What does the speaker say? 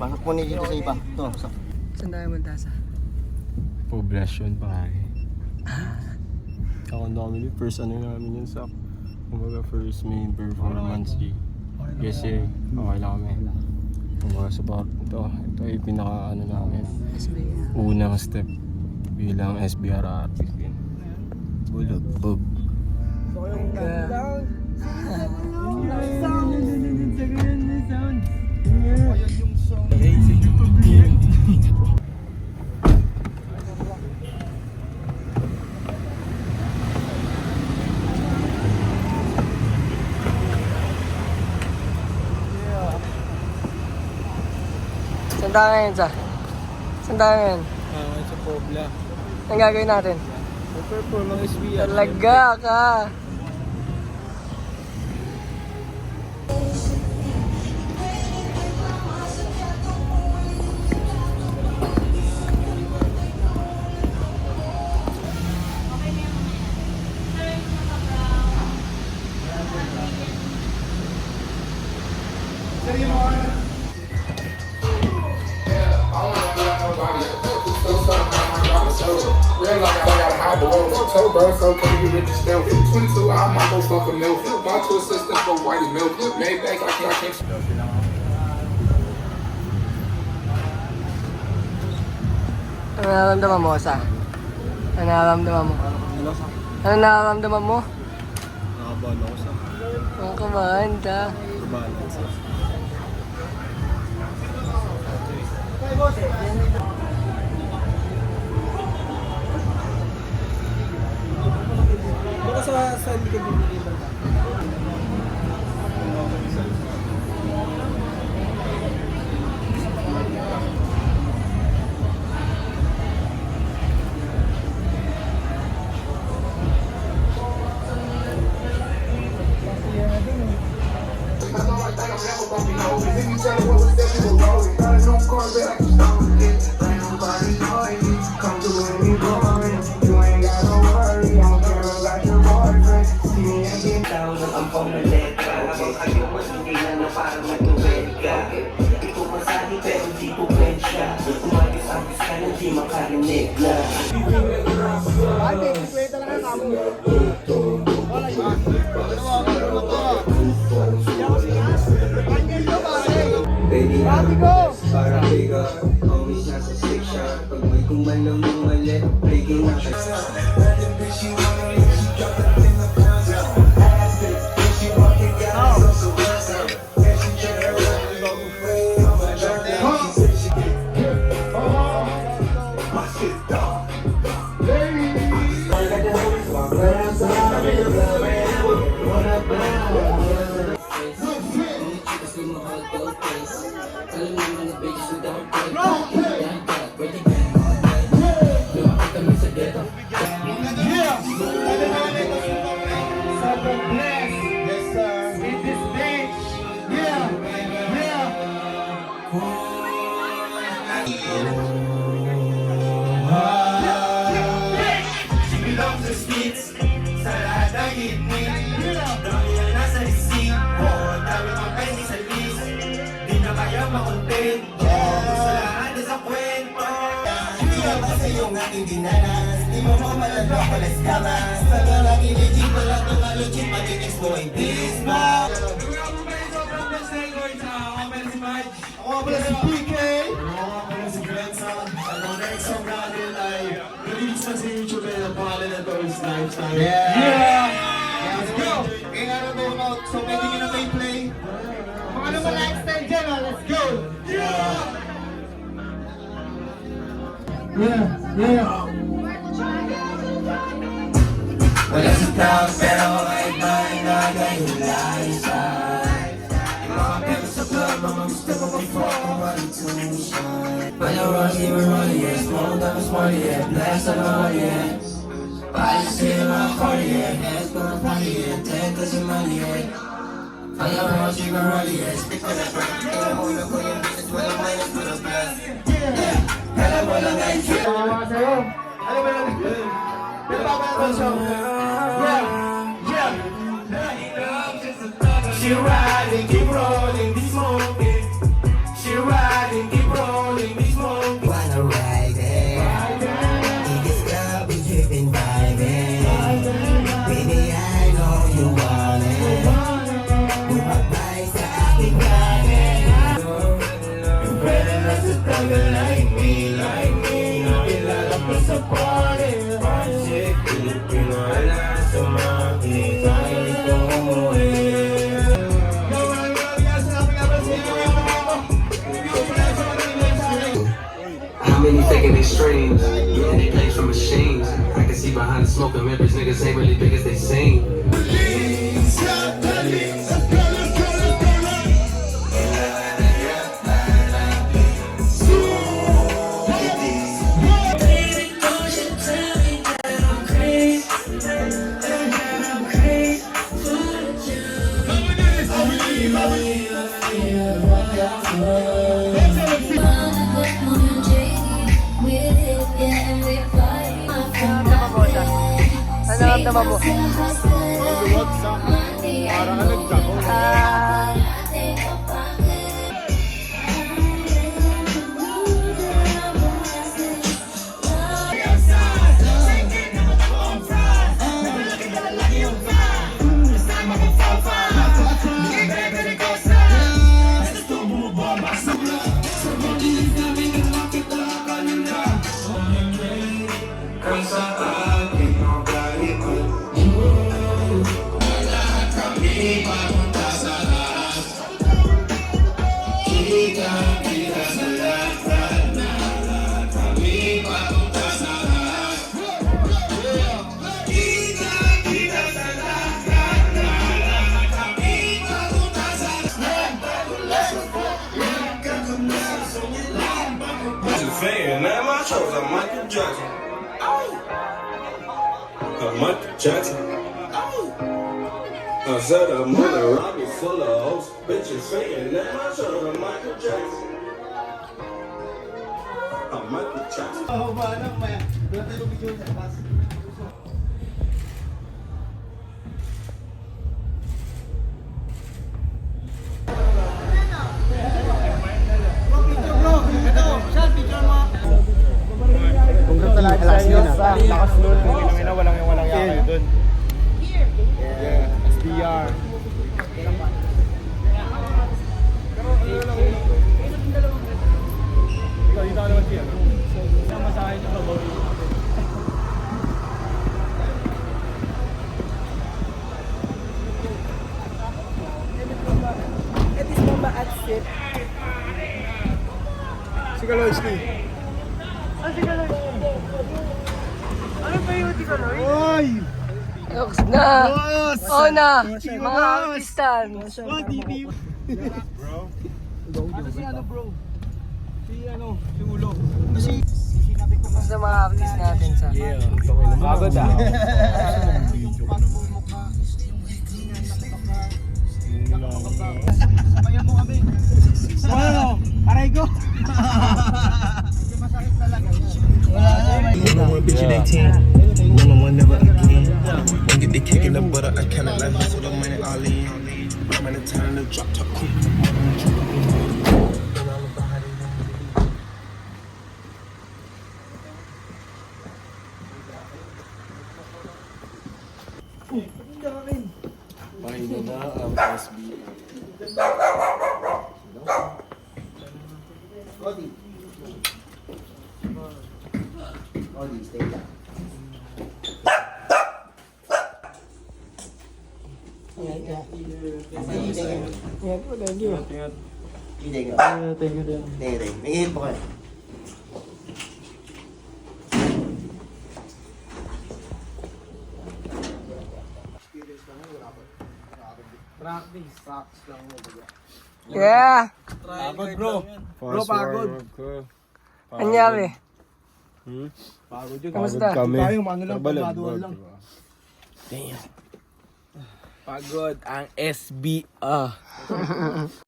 Pasok mo ni dito sa iba. Ito, sa... Saan tayo Montasa? Poblasyon pare. Ako dami yung first ano namin yun sa kumbaga first main performance kasi okay lang kami. Kumbaga sa ito yung pinaka ano namin. SBR. Unang step bilang SBR artist. Bulog. Saan tayo ngayon, sa? Saan tayo ngayon? Sa Pobla. Anong gagawin natin? Perform ang SBR. Talaga ka! So can you with the stealth? 22, I'm my motherfucking milk. My two sisters for white as milk. Maybach, I can't. Ano nararamdaman mo, sa? Ano nararamdaman mo? Ano nararamdaman mo? Nakabahan ako sa Ang kabahan ka. kabahan. Baka sa hindi ka bibili ba? Bati ko! Para biga, always nasa section. Pag may kumalaw ng mali, breaking na siya. Yung ating dinanas, di mo mamalagay ko let's kamas. Sa galang iligid ko lang ng alugin, mag-exploit this map. Ako pala si PK. Ako pala si Grandson. Ang next song natin ay release na sa YouTube na pangalan na to is Lifetime. Yeah! Let's go! Kaya nga na to out, so pwede nyo na may play. Mga naman lifestyle dyan, let's go! Yeah! Wala sa tao pero kahit ba ay nagayulay-say. Yung mga pero sa club, mga gusto mo mag-fuck, mga tuition. Pala Rosie, we're rolling, yeah. Smoke, tapos party, yeah. Blast on the party, yeah. Paalis sa'yo mga party, yeah. Heads ko na party, yeah. Take kasi money, yeah. Pala Rosie, we're rolling, yeah. Stick to the brand. Kaya mo na ko yung business, walang minus, walang plus. Yeah. Kala mo lang ay shit. Mga sa'yo, ano ba lang? Pinapapagod siya. Yeah. She riding, keep rolling this moment. She riding, keep you want it. Bumabay sa aking langit. Yung pwede na sa tagal like me. Nakilala ko sa party. Chick, Pilipino, wala sa maki. Kahit ko umuwi. How many faking extremes? Yeah, they play for machines. I can see behind the smoke and members, niggas ain't really big as they seem. Ano naramdaman mo? Parang ka nagdako. Fan, man, my chose, I'm Michael Jackson. I'm Michael Jackson. I said I'm on a rocket full of hoes. Bitches saying that my chose, I'm Michael Jackson. I'm Michael Jackson. Congratulations sa lakas nun. Walang yaka kayo dun. Yeah, SDR. Dito ka naman siya. Sama sa akin yung babawi. Etis bomba at sit. Si Kaloyski. Ano ba yung di ko no? Oy! Looks na! Oo na! Mga artistan! Bro? Ano si ano bro? Si Ulo. Basta mga artist natin sa... Pagod ah. Sabayan mo kami. Ano? Aray ko! Masakit talaga. Number one bitch in their team. Number one never again. Don't get the cake in the butter. I kinda like hustle the money all in. I'm in the time to drop top quick. Pakinggan na ang SB. Cody. Cody, stay lang. Yan po, thank you. Hindi ka. Thank you din. Hindi. May po kayo. Practice, practice lang mo. Yeah! Pagod bro. Bro, pagod. Anyari? Pagod yun. Kamusta? Kami. Tayo, ano lang, pagbaduan lang. Damn. Pagod ang SB.